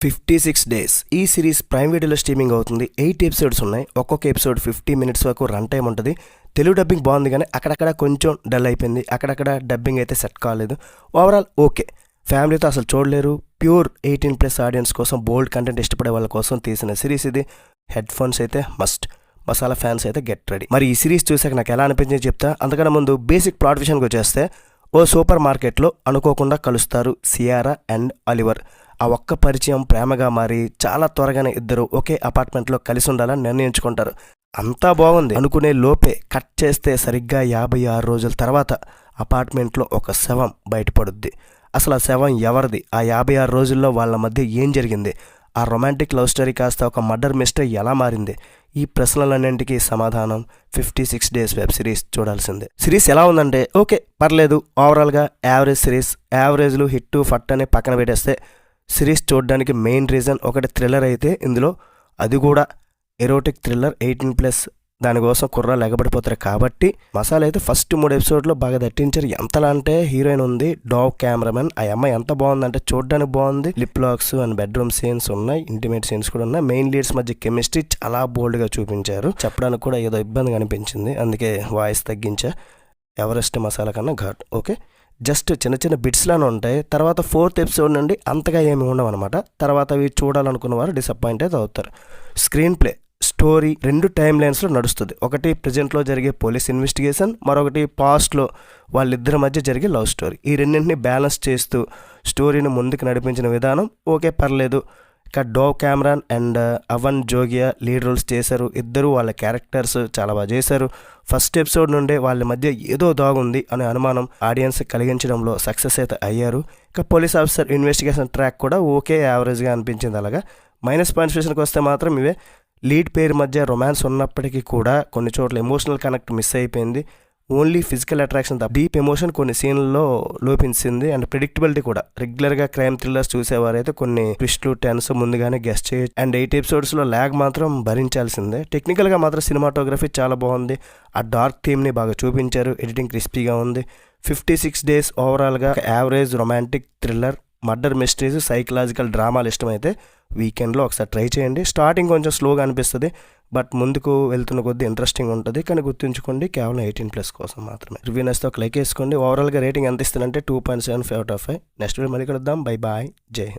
56 days ఈ series prime వీడియోలో streaming అవుతుంది. 8 ఎపిసోడ్స్ ఉన్నాయి. ఒక్కొక్క ఎపిసోడ్ 50 మినిట్స్ వరకు రన్ టైం ఉంటుంది. తెలుగు డబ్బింగ్ బాగుంది, కానీ అక్కడక్కడ కొంచెం డల్ అయిపోయింది. అక్కడక్కడ డబ్బింగ్ అయితే సెట్ కాలేదు. ఓవరాల్ ఓకే, ఫ్యామిలీతో అసలు చూడలేరు. ప్యూర్ 18+ ఆడియన్స్ కోసం, బోల్డ్ కంటెంట్ ఇష్టపడే వాళ్ళ కోసం తీసిన సిరీస్ ఇది. హెడ్ ఫోన్స్ అయితే మస్ట్, మసాలా ఫ్యాన్స్ అయితే గెట్ రెడీ. మరి ఈ సిరీస్ చూసాక నాకు ఎలా అనిపించింది చెప్తా. అంతకన్నా ముందు బేసిక్ ప్లాట్ విషయానికి వచ్చేస్తే, ఓ సూపర్ మార్కెట్లో అనుకోకుండా కలుస్తారు సియారా అండ్ ఆలివర్. ఆ ఒక్క పరిచయం ప్రేమగా మారి చాలా త్వరగానే ఇద్దరు ఒకే అపార్ట్మెంట్లో కలిసి ఉండాలని నిర్ణయించుకుంటారు. అంతా బాగుంది అనుకునే లోపే కట్ చేస్తే సరిగ్గా 56 రోజుల తర్వాత అపార్ట్మెంట్లో ఒక శవం బయటపడుద్ది. అసలు ఆ శవం ఎవరిది? ఆ 56 రోజుల్లో వాళ్ళ మధ్య ఏం జరిగింది? ఆ రొమాంటిక్ లవ్ స్టోరీ కాస్త ఒక మర్డర్ మిస్టరీ ఎలా మారింది? ఈ ప్రశ్నలన్నింటికీ సమాధానం 56 డేస్ వెబ్ సిరీస్ చూడాల్సిందే. సిరీస్ ఎలా ఉందంటే ఓకే, పర్లేదు. ఓవరాల్గా యావరేజ్ సిరీస్. యావరేజ్లు హిట్ ఫట్ అని పక్కన పెట్టేస్తే, సిరీస్ చూడడానికి మెయిన్ రీజన్ ఒకటి థ్రిల్లర్ అయితే ఇందులో అది కూడా ఎరోటిక్ థ్రిల్లర్ 18+. దానికోసం కుర్రాలు ఎగబడిపోతారు కాబట్టి మసాలా అయితే ఫస్ట్ 3 ఎపిసోడ్లో బాగా దట్టించారు. ఎంతలా అంటే హీరోయిన్ ఉంది, డాగ్ కెమెరామెన్. ఆ అమ్మాయి ఎంత బాగుందంటే చూడడానికి బాగుంది. Lip lakhs and bedroom scenes ఉన్నాయి, ఇంటిమేట్ సీన్స్ కూడా ఉన్నాయి. మెయిన్ లీడ్స్ మధ్య కెమిస్ట్రీ చాలా బోల్డ్గా చూపించారు. చెప్పడానికి కూడా ఏదో ఇబ్బందిగా అనిపించింది, అందుకే వాయిస్ తగ్గించా. ఎవరెస్ట్ మసాలా కన్నా ఘాట్. ఓకే, జస్ట్ చిన్న చిన్న బిట్స్లానే ఉంటాయి. తర్వాత 4th ఎపిసోడ్ నుండి అంతగా ఏమి ఉండవన్నమాట. తర్వాత అవి చూడాలనుకున్న వారు డిసప్పాయింట్ అయితే అవుతారు. స్క్రీన్ ప్లే, స్టోరీ 2 టైమ్ లైన్స్లో నడుస్తుంది. ఒకటి ప్రజెంట్లో జరిగే పోలీస్ ఇన్వెస్టిగేషన్, మరొకటి పాస్ట్లో వాళ్ళిద్దరి మధ్య జరిగే లవ్ స్టోరీ. ఈ రెండింటిని బ్యాలెన్స్ చేస్తూ స్టోరీని ముందుకు నడిపించిన విధానం ఓకే, పర్లేదు. ఇక డోవ్ కెమెరాన్ అండ్ అవన్ జోగియా లీడ్ రోల్స్ చేశారు. ఇద్దరు వాళ్ళ క్యారెక్టర్స్ చాలా బాగా చేశారు. ఫస్ట్ ఎపిసోడ్ నుండే వాళ్ళ మధ్య ఏదో దాగుంది అనే అనుమానం ఆడియన్స్ కలిగించడంలో సక్సెస్ అయితే అయ్యారు. ఇక పోలీస్ ఆఫీసర్ ఇన్వెస్టిగేషన్ ట్రాక్ కూడా ఓకే, యావరేజ్గా అనిపించింది. అలాగా మైనస్ పాయింట్స్ విషయానికి వస్తే మాత్రం ఇవే. లీడ్ పేరు మధ్య రొమాన్స్ ఉన్నప్పటికీ కూడా కొన్ని చోట్ల ఎమోషనల్ కనెక్ట్ మిస్ అయిపోయింది. Only physical attraction, deep emotion కొన్ని సీన్లలో లోపించింది. అండ్ ప్రిడిక్టబిలిటీ కూడా. రెగ్యులర్గా క్రైమ్ థ్రిల్లర్స్ చూసేవారైతే కొన్ని ట్విస్ట్లు, టెన్స్ ముందుగానే గెస్ట్ చేయొచ్చు. అండ్ 8 ఎపిసోడ్స్లో ల్యాగ్ మాత్రం భరించాల్సిందే. టెక్నికల్గా మాత్రం సినిమాటోగ్రఫీ చాలా బాగుంది. ఆ డార్క్ థీమ్ని బాగా చూపించారు. ఎడిటింగ్ క్రిస్పీగా ఉంది. 56 డేస్ ఓవరాల్గా average romantic thriller, murder mysteries, psychological డ్రామాలు ఇష్టమైతే వీకెండ్లో ఒకసారి ట్రై చేయండి. స్టార్టింగ్ కొంచెం స్లోగా అనిపిస్తుంది, బట్ ముందుకు వెళ్తున్న కొద్దీ ఇంట్రెస్టింగ్ ఉంటుంది. కానీ గుర్తుంచుకోండి, కేవలం 18+ కోసం మాత్రమే. రివ్యూ నచ్చితే ఒక లైక్ వేసుకోండి. ఓవరాల్గా రేటింగ్ ఎంత ఇస్తానంటే 2.75 out of 5. నెక్స్ట్ వీడియో మళ్ళీ కలుద్దాం. బై బాయ్, జై హింద్.